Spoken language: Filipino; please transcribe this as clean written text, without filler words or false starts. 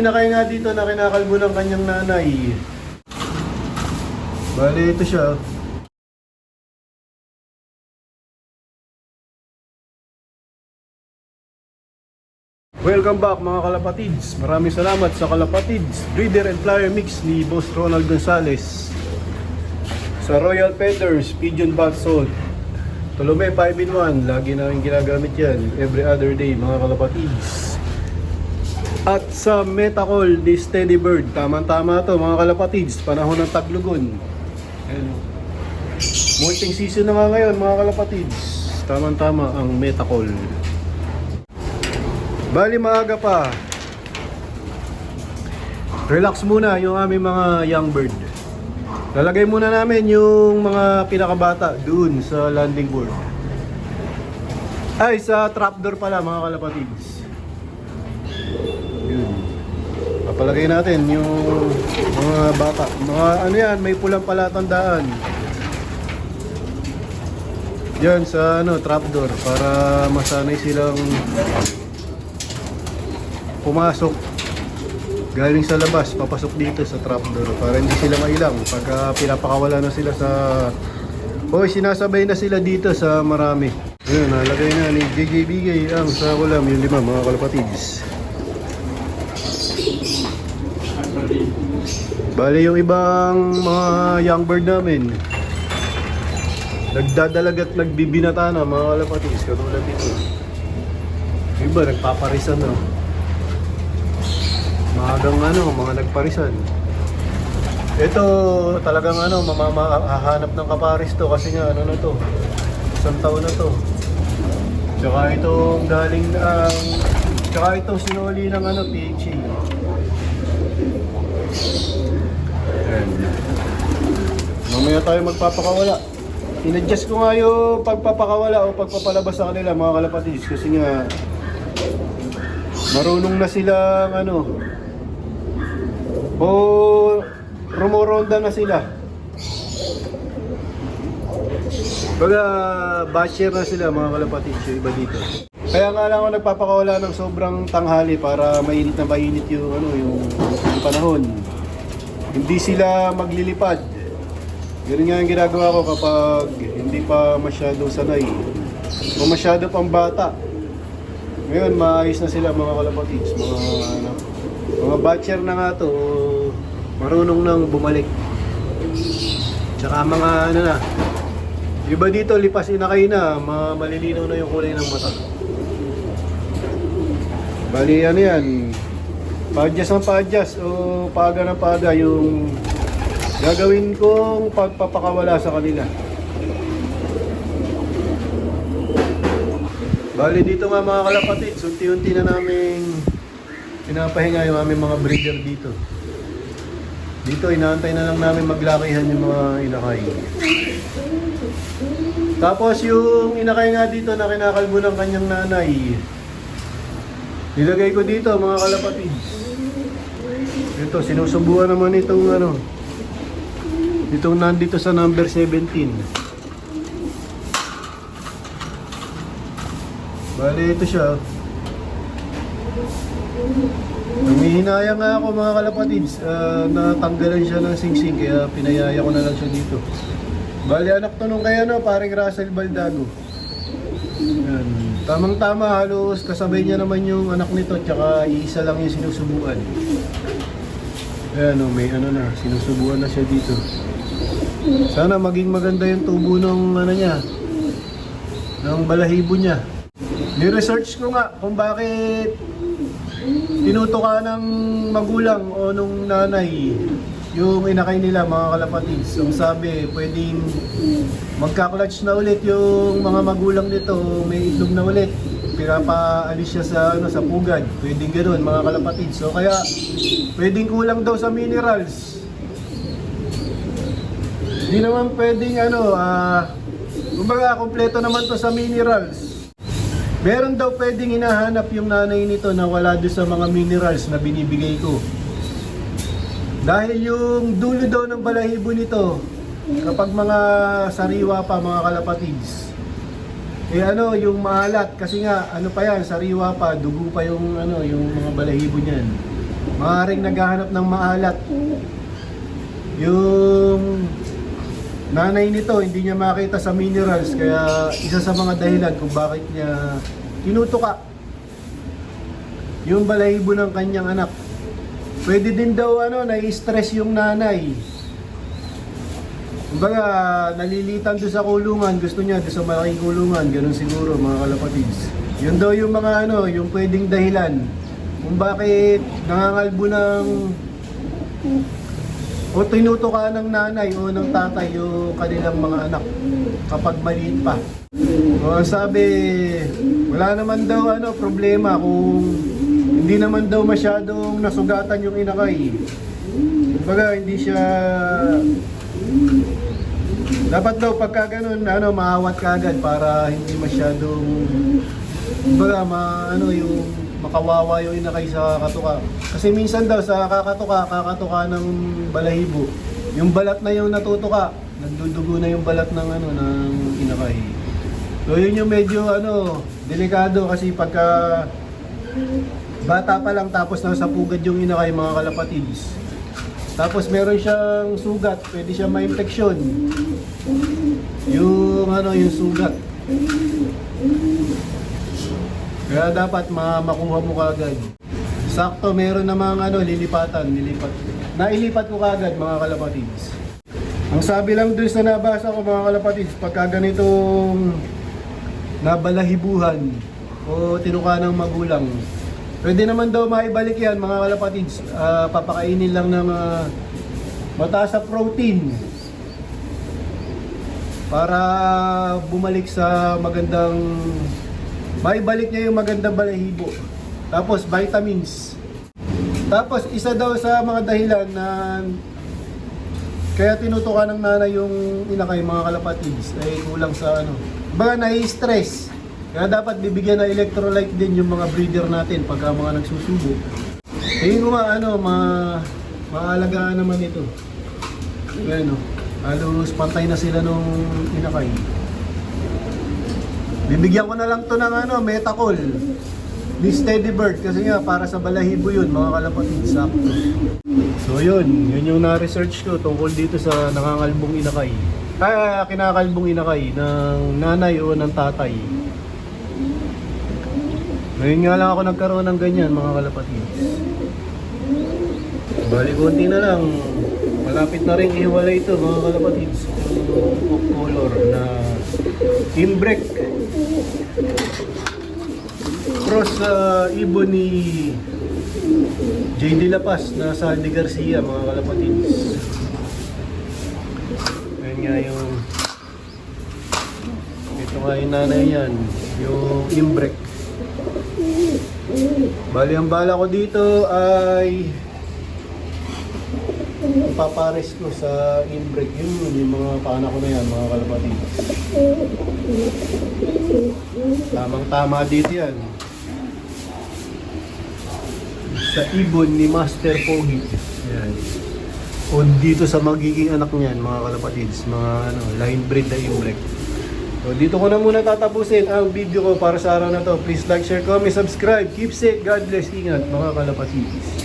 inakay nga dito na kinakalbo ng kanyang nanay. Bale, ito siya. Welcome back mga kalapatids. Maraming salamat sa Kalapatids Breeder and Flyer Mix ni Boss Ronald Gonzales. Sa Royal Feathers Pigeon Bath Salt Tolome 5-in-1. Lagi namin ginagamit yan every other day mga kalapatids. At sa Metacol di Steady Bird. Tama-tama to mga kalapatids. Panahon ng taglugon. Molting season na nga ngayon mga kalapatids. Tama-tama ang Metacol. Bali maaga pa. Relax muna yung aming mga young bird. Lalagay muna namin yung mga pinakabata doon sa landing board. Ay, sa trapdoor pala mga kalapatids. Yun. Papalagay natin yung mga bata. Mga ano yan, may pulang palatandaan. Yan sa ano, trapdoor para masanay silang pumasok galing sa labas, papasok dito sa trapdoor para hindi sila mailang pagka pinapakawala na sila sa sinasabay na sila dito sa marami. Ayun, nalagay na ni JJBigay ang sa kulam yung 5 mga kalapatids. Bali yung ibang mga young bird namin nagdadalag at nagbibinata na mga kalapatids katulad dito. Iba nagpaparisan na. Mga nagparisan. Ito talagang mamahahanap ng kaparis to kasi nga na to. Isang taon na to. Tsaka itong galing tsaka itong sinuli ng PHA. Ayan. Mamaya tayo magpapakawala. In-adjust ko nga yung pagpapakawala o pagpapalabas sa kanila mga kalapatids kasi nga marunong na silang rumoronda na sila. Baga basher na sila mga kalapatids yung iba dito. Kaya nga lang ako nagpapakawala ng sobrang tanghali para mainit na mainit yung panahon. Hindi sila maglilipad. Ganun nga yung ginagawa ko kapag hindi pa masyado sanay o masyado pang bata. Ngayon maayos na sila mga kalapatids, mga batcher na nga to, marunong nang bumalik. Tsaka mga iba dito lipas inakay na, malilinaw na yung kulay ng mata. Bali yan, pa-adjust ng pa-adjust o paga ng paga yung gagawin kong pagpapakawala sa kanila. Bali dito nga mga kalapatids, unti-unti na naming pinapahinga yung aming mga breeder dito. Dito inaantay na lang namin maglakihan yung mga inakay. Tapos yung inakay nga dito na kinakalbo ng kanyang nanay, nilagay ko dito mga kalapatids. Ito sinusubuan naman itong itong nandito sa number 17. Bali ito siya. Humihinaya nga ako mga kalapatids, natanggalan siya ng singsing kaya pinayaya ko na lang siya dito. Bali anak to nung kaya paring Russell Baldago. Yan. Tamang-tama, halos kasabay niya naman yung anak nito tsaka iisa lang yung sinusubuan. Ayan may sinusubuan na siya dito. Sana maging maganda yung tubo ng niya, ng balahibo niya. Ni-research ko nga kung bakit tinutukan ng magulang o nung nanay yung inakay nila mga kalapatids. Ang sabi, pwedeng magka-clutch na ulit yung mga magulang nito, may itlog na ulit. Pinapaalis siya sa pugad. Pwedeng ganoon mga kalapatids. So kaya pwedeng kulang daw sa minerals. Hindi naman pwedeng kumbaga kompleto naman to sa minerals. Meron daw pwedeng hinahanap yung nanay nito na wala doon sa mga minerals na binibigay ko. Dahil yung dulo daw ng balahibo nito, kapag mga sariwa pa mga kalapatids, yung maalat kasi nga pa yan, sariwa pa, dugo pa yung yung mga balahibo niyan. maaaring naghahanap ng maalat. Yung nanay nito hindi niya makita sa minerals, kaya isa sa mga dahilan kung bakit niya tinutuka yung balahibo ng kanyang anak. Pwede din daw nai-stress yung nanay. Kumbaga, nalilitan doon sa kulungan, gusto niya doon sa malaking kulungan, ganun siguro mga kalapatids. Yun daw yung mga yung pwedeng dahilan kung bakit nangangalbo ng o tinutuka ng nanay o ng tatay yung kanilang mga anak kapag maliit pa. O sabi, wala naman daw problema kung hindi naman daw masyadong nasugatan yung inakay. Kumbaga, hindi siya dapat daw pagka ganun, maawat ka agad para hindi masyadong kumbaga, yung makawawa yung inakay sa katuka. Kasi minsan daw sa kakatuka ng balahibo, yung balat na yung natutuka, nagdudugo na yung balat ng ng inakay. So yun yung medyo delikado kasi pagka bata pa lang tapos nasa pugad yung inakay mga kalapatids. Tapos meron siyang sugat, pwede siya ma-infeksyon. Yung sugat. Kaya dapat makuha mo kagad. Sakto meron namang lilipat. Nailipat ko kagad mga kalapatids. Ang sabi lang dun sa nabasa ko mga kalapatids, pagka ganitong nabalahibuhan o tinuka ng magulang, pwede naman daw maibalik yan mga kalapatids. Papakainin lang ng mataas sa protein para bumalik sa magandang, maibalik niya yung magandang balahibo. Tapos vitamins. Tapos isa daw sa mga dahilan na kaya tinutukan ng nanay yung inakay mga kalapatids ay kulang sa baga nai-stress. Kaya dapat bibigyan ng electrolyte din yung mga breeder natin pagka mga nagsusubo. Tingin ko maalagaan naman ito. Ayan halos pantay na sila nung inakay. Bibigyan ko na lang to ng Metacol. Ni Steady Bird kasi nga para sa balahibo yun mga kalapatids, sakto. So yun yung na-research ko tungkol dito sa nangangalbong inakay. Kinakalbong inakay ng nanay o ng tatay. Ngayon nga lang ako nagkaroon ng ganyan mga kalapatids. Bali konti na lang. Malapit na rin ihiwalay ito mga kalapatids. Yung color na Imbrek cross sa ibon ni J.D. La Paz na Saldi Garcia mga kalapatids. Ngayon nga yung ito nga yung nanay yan, yung Imbrek. Bali ang bala ko dito ay ipapares ko sa Imbrek. Yung mga pana ko na yan mga kalapatids. Tamang tama dito yan sa ibon ni Master Pogi. Yan. O dito sa magiging anak niyan mga kalapatids, mga line breed na Imbrek. So dito ko na muna tatapusin ang video ko para sa araw na to. Please like, share, comment, subscribe. Keep safe, God bless, ingat mga kalapatids.